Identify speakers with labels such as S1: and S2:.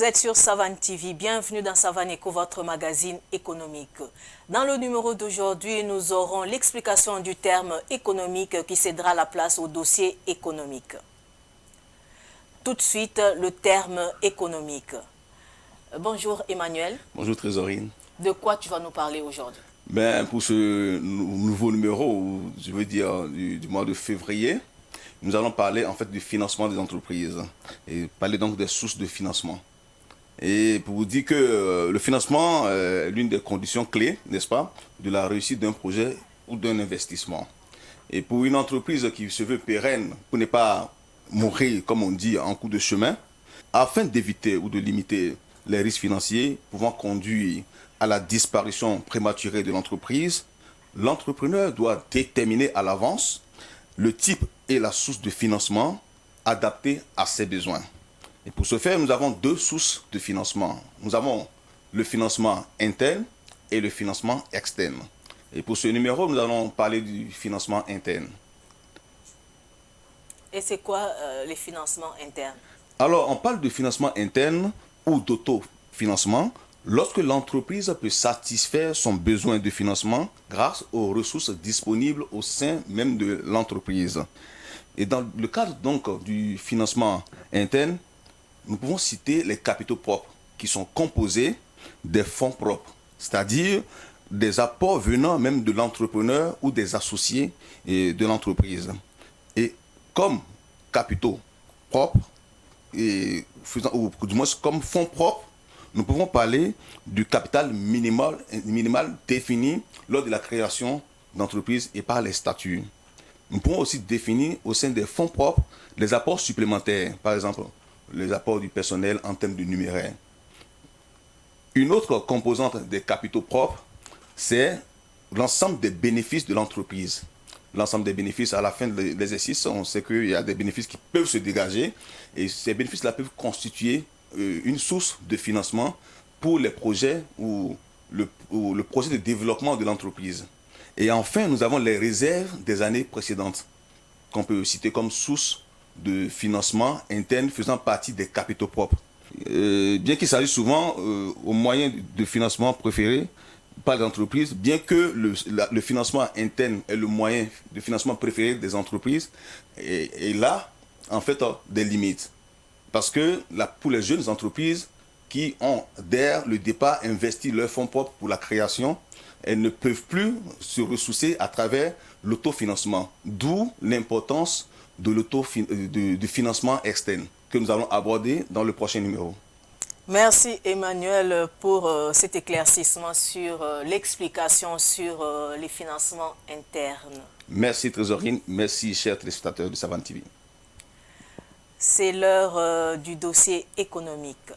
S1: êtes sur Savane TV, bienvenue dans Savane Eco, votre magazine économique. Dans le numéro d'aujourd'hui, nous aurons l'explication du terme économique qui cédera la place au dossier économique. Tout de suite, le terme économique. Bonjour Emmanuel.
S2: Bonjour Trésorienne.
S1: De quoi tu vas nous parler aujourd'hui?
S2: Pour ce nouveau numéro, je veux dire du mois de février, nous allons parler en fait du financement des entreprises et parler donc des sources de financement. Et pour vous dire que le financement est l'une des conditions clés, n'est-ce pas, de la réussite d'un projet ou d'un investissement. Et pour une entreprise qui se veut pérenne, pour ne pas mourir, comme on dit, en cours de chemin, afin d'éviter ou de limiter les risques financiers pouvant conduire à la disparition prématurée de l'entreprise, l'entrepreneur doit déterminer à l'avance le type et la source de financement adaptés à ses besoins. Et pour ce faire, nous avons deux sources de financement. Nous avons le financement interne et le financement externe. Et pour ce numéro, nous allons parler du financement interne.
S1: Et c'est quoi les financements internes?
S2: Alors, on parle de financement interne ou d'autofinancement lorsque l'entreprise peut satisfaire son besoin de financement grâce aux ressources disponibles au sein même de l'entreprise. Et dans le cadre donc du financement interne, nous pouvons citer les capitaux propres qui sont composés des fonds propres, c'est-à-dire des apports venant même de l'entrepreneur ou des associés de l'entreprise. Et comme capitaux propres, ou du moins comme fonds propres, nous pouvons parler du capital minimal défini lors de la création d'entreprise et par les statuts. Nous pouvons aussi définir au sein des fonds propres les apports supplémentaires, par exemple les apports du personnel en termes de numéraire. Une autre composante des capitaux propres, c'est l'ensemble des bénéfices de l'entreprise. L'ensemble des bénéfices à la fin de l'exercice, on sait qu'il y a des bénéfices qui peuvent se dégager et ces bénéfices-là peuvent constituer une source de financement pour les projets ou le projet de développement de l'entreprise. Et enfin, nous avons les réserves des années précédentes qu'on peut citer comme source de financement interne faisant partie des capitaux propres. Bien qu'il s'agisse souvent au moyen de financement préféré par les entreprises, bien que le financement interne est le moyen de financement préféré des entreprises, et là, en fait, des limites. Parce que là, pour les jeunes entreprises qui ont, dès le départ, investi leurs fonds propres pour la création, elles ne peuvent plus se ressourcer à travers l'autofinancement. D'où l'importance du financement externe que nous allons aborder dans le prochain numéro.
S1: Merci Emmanuel pour cet éclaircissement sur l'explication sur les financements internes.
S2: Merci Trésorienne, merci chers téléspectateurs de Savane TV.
S1: C'est l'heure du dossier économique.